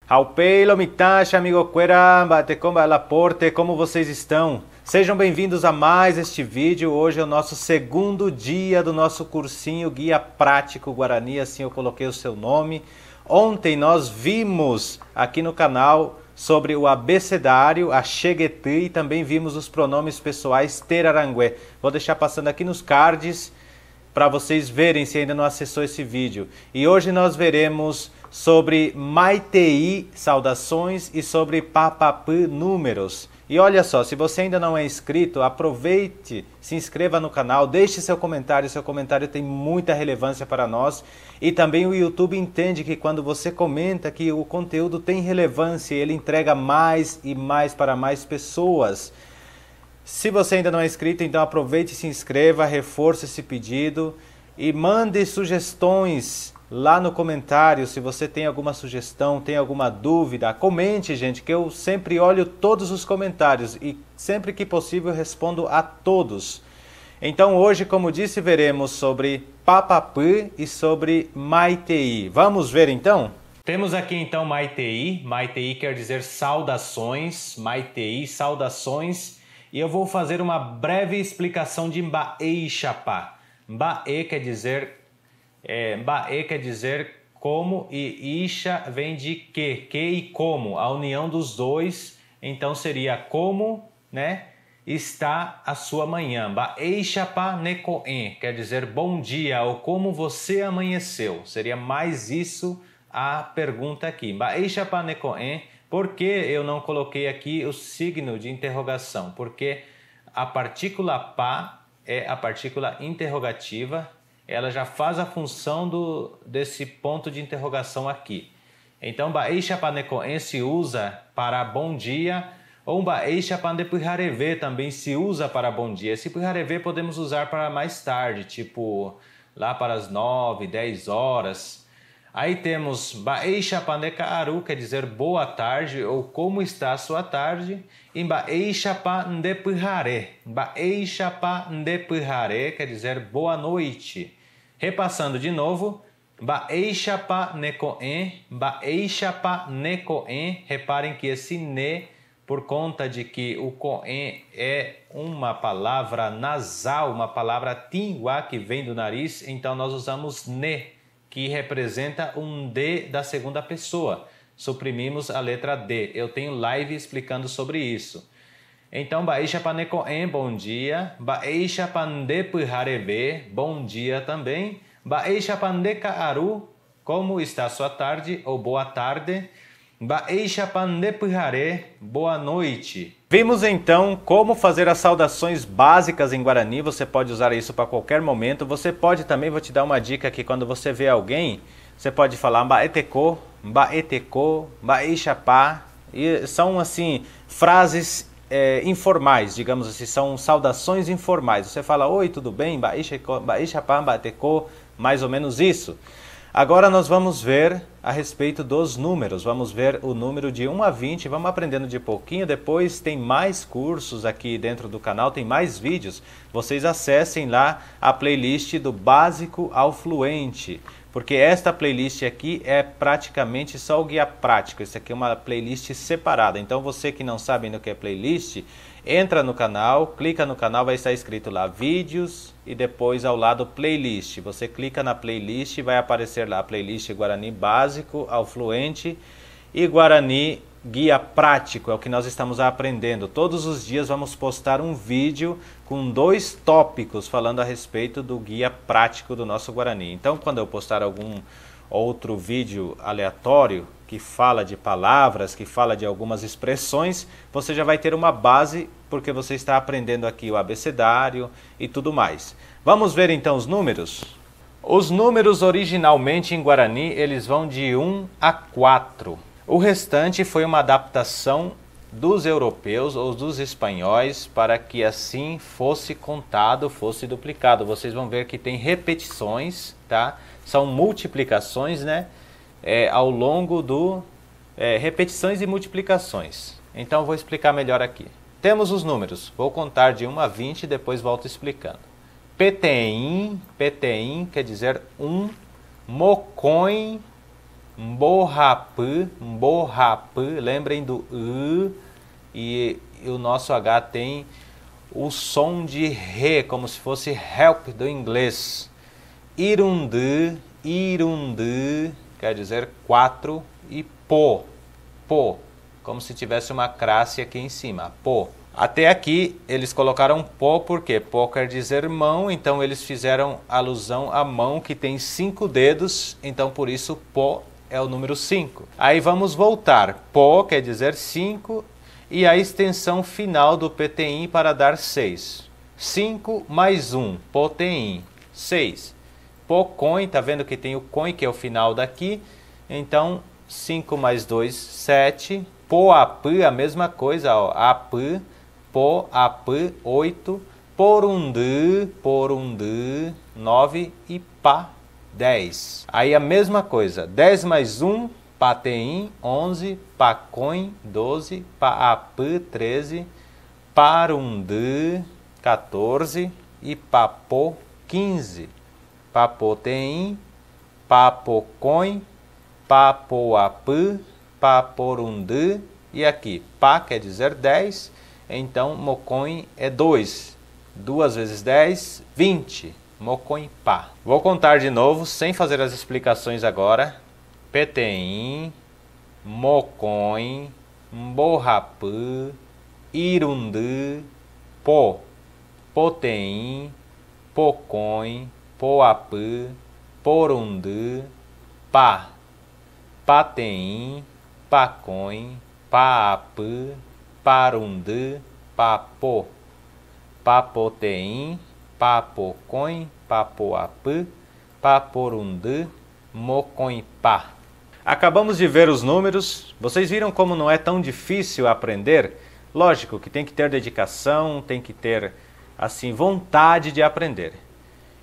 Haupei, Lomitacha, amigo Cuera, Batecomba, Laporte, como vocês estão? Sejam bem-vindos a mais este vídeo. Hoje é o nosso segundo dia do nosso cursinho Guia Prático Guarani, assim eu coloquei o seu nome. Ontem nós vimos aqui no canal sobre o abecedário, a Xegueti, e também vimos os pronomes pessoais Terarangué. Vou deixar passando aqui nos cards para vocês verem se ainda não acessou esse vídeo. E hoje nós veremos sobre Maitei, saudações, e sobre Papapu, números. E olha só, se você ainda não é inscrito, aproveite, se inscreva no canal, deixe seu comentário tem muita relevância para nós. E também o YouTube entende que quando você comenta que o conteúdo tem relevância, ele entrega mais e mais para mais pessoas. Se você ainda não é inscrito, então aproveite e se inscreva, reforce esse pedido e mande sugestões lá no comentário. Se você tem alguma sugestão, tem alguma dúvida, comente, gente, que eu sempre olho todos os comentários e sempre que possível respondo a todos. Então hoje, como disse, veremos sobre Papapu e sobre Maitei. Vamos ver então? Temos aqui então Maitei. Maitei quer dizer saudações. Maitei, saudações. E eu vou fazer uma breve explicação de Mbae Xapá. Mbae quer dizer como, e Isha vem de que e como, a união dos dois. Então seria como, né, está a sua manhã. Mbae Xapá Necoen quer dizer bom dia ou como você amanheceu. Seria mais isso a pergunta aqui. Mbae Xapá Necoen. Por que eu não coloquei aqui o signo de interrogação? Porque a partícula pá é a partícula interrogativa, ela já faz a função desse ponto de interrogação aqui. Então, Mbae Xapá Necoen se usa para bom dia, ou Mbae Xapá Nepuihareve também se usa para bom dia. Esse Puihareve podemos usar para mais tarde, tipo lá para as 9, 10 horas. Aí temos Mbae Xapá Nekaaru, quer dizer boa tarde ou como está a sua tarde. E Mbae Xapá Ndepuihare. Mbae Xapá Ndepuihare quer dizer boa noite. Repassando de novo, Mbae Xapá Necoen, Mbae Xapá Necoen. Reparem que esse ne, por conta de que o coen é uma palavra nasal, uma palavra tinguá que vem do nariz, então nós usamos ne, que representa um D da segunda pessoa. Suprimimos a letra D. Eu tenho live explicando sobre isso. Então, Mbae Xapá Necoen, bom dia. Mbae Xapá Ndepuihareve, bom dia também. Mbae Xapá Nekaaru, como está a sua tarde ou boa tarde. Mbae Xapá Ndepuihare, boa noite. Vimos então como fazer as saudações básicas em Guarani. Você pode usar isso para qualquer momento. Você pode também, vou te dar uma dica aqui, quando você vê alguém, você pode falar Mbaeteko, Mbaeteko, Mbae Xapá. E são assim frases informais, digamos assim, são saudações informais. Você fala, oi, tudo bem? Mbae Xapá, Mbaeteko, mais ou menos isso. Agora nós vamos ver a respeito dos números, vamos ver o número de 1 a 20, vamos aprendendo de pouquinho, depois tem mais cursos aqui dentro do canal, tem mais vídeos, vocês acessem lá a playlist do básico ao fluente, porque esta playlist aqui é praticamente só o guia prático, isso aqui é uma playlist separada, então você que não sabe no que é playlist, entra no canal, clica no canal, vai estar escrito lá vídeos e depois ao lado playlist. Você clica na playlist e vai aparecer lá a playlist Guarani Básico ao Fluente e Guarani Guia Prático, é o que nós estamos aprendendo. Todos os dias vamos postar um vídeo com 2 tópicos falando a respeito do guia prático do nosso Guarani. Então quando eu postar algum outro vídeo aleatório que fala de palavras, que fala de algumas expressões, você já vai ter uma base porque você está aprendendo aqui o abecedário e tudo mais. Vamos ver então os números? Os números originalmente em Guarani, eles vão de 1 a 4. O restante foi uma adaptação dos europeus ou dos espanhóis para que assim fosse contado, fosse duplicado. Vocês vão ver que tem repetições, tá? São multiplicações, né? Ao longo do... repetições e multiplicações. Então vou explicar melhor aqui. Temos os números. Vou contar de 1 a 20 e depois volto explicando. Peteim, peteim quer dizer 1. Mocoin, Mborrapı, mborrapı. Lembrem do e o nosso H tem o som de re, como se fosse help do inglês. Irundı, irundı, quer dizer 4, e pô, como se tivesse uma classe aqui em cima, pô. Até aqui eles colocaram pô porque pô quer dizer mão, então eles fizeram alusão à mão que tem 5 dedos, então por isso pô é o número 5. Aí vamos voltar, pô quer dizer 5 e a extensão final do PTIN para dar 6. 5 mais 1, PTIN, 6. Pocoin, tá vendo que tem o coin que é o final daqui, então 5 mais 2, 7. Poapı, a mesma coisa, ó, apı. Poapı, 8, porundı, 9 e pá, 10. Aí a mesma coisa, 10 mais 1, pateim, 11, pacoin, 12, paapı, 13, parundı, 14 e papô, 15. Papoteim, papocoin, papoapı, paporundı e aqui, pá quer dizer 10, então mocoin é 2. 2 vezes 10, 20. Mocoin pá. Vou contar de novo, sem fazer as explicações agora. Peteim, mocoin, mborrapı, irundı, pô, poteim, pocoin, poapı, porundı, pá, pateim, pacoin, paapı, parundı, papô, papoteim, papocoin, papoapı, paporundı, mocoinpá. Acabamos de ver os números. Vocês viram como não é tão difícil aprender? Lógico que tem que ter dedicação, tem que ter assim vontade de aprender.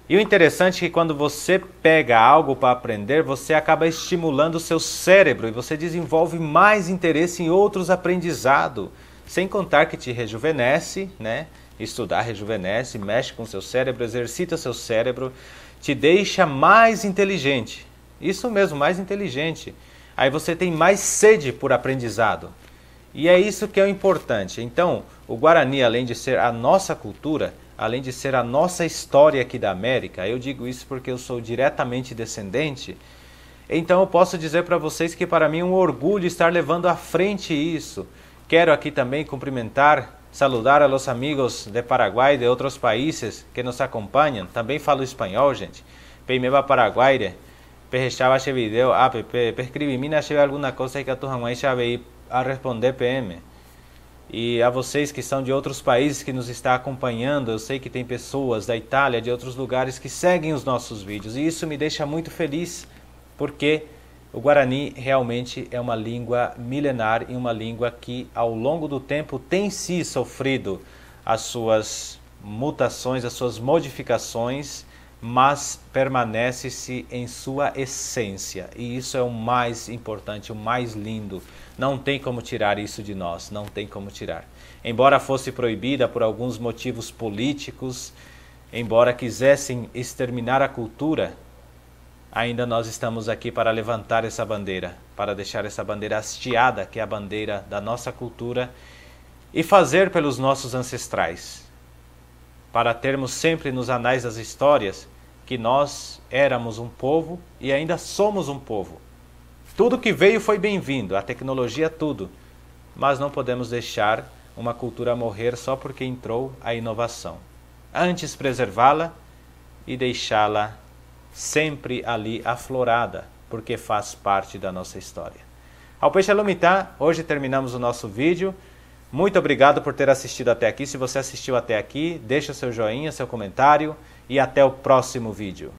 E o interessante é que quando você pega algo para aprender, você acaba estimulando o seu cérebro e você desenvolve mais interesse em outros aprendizados. Sem contar que te rejuvenesce, né? Estudar rejuvenesce, mexe com o seu cérebro, exercita o seu cérebro, te deixa mais inteligente. Isso mesmo, mais inteligente. Aí você tem mais sede por aprendizado. E é isso que é o importante. Então, o Guarani, além de ser a nossa cultura, além de ser a nossa história aqui da América, eu digo isso porque eu sou diretamente descendente, então eu posso dizer para vocês que para mim é um orgulho estar levando à frente isso. Quero aqui também cumprimentar, saludar a los amigos de Paraguai, de outros países que nos acompanham. Também falo espanhol, gente. Peimeba Paraguai, perrechava este video, perscrevi-me, achei alguma coisa que a tua mãe já veio a responder PM. E a vocês que são de outros países que nos está acompanhando, eu sei que tem pessoas da Itália, de outros lugares que seguem os nossos vídeos. E isso me deixa muito feliz, porque o Guarani realmente é uma língua milenar e uma língua que ao longo do tempo tem sim sofrido as suas mutações, as suas modificações, mas permanece-se em sua essência. E isso é o mais importante, o mais lindo. Não tem como tirar isso de nós, não tem como tirar. Embora fosse proibida por alguns motivos políticos, embora quisessem exterminar a cultura, ainda nós estamos aqui para levantar essa bandeira, para deixar essa bandeira hasteada, que é a bandeira da nossa cultura, e fazer pelos nossos ancestrais, para termos sempre nos anais das histórias que nós éramos um povo e ainda somos um povo. Tudo que veio foi bem-vindo, a tecnologia tudo, mas não podemos deixar uma cultura morrer só porque entrou a inovação. Antes preservá-la e deixá-la sempre ali aflorada, porque faz parte da nossa história. Ao Peixe Alumitá, hoje terminamos o nosso vídeo. Muito obrigado por ter assistido até aqui. Se você assistiu até aqui, deixa seu joinha, seu comentário e até o próximo vídeo.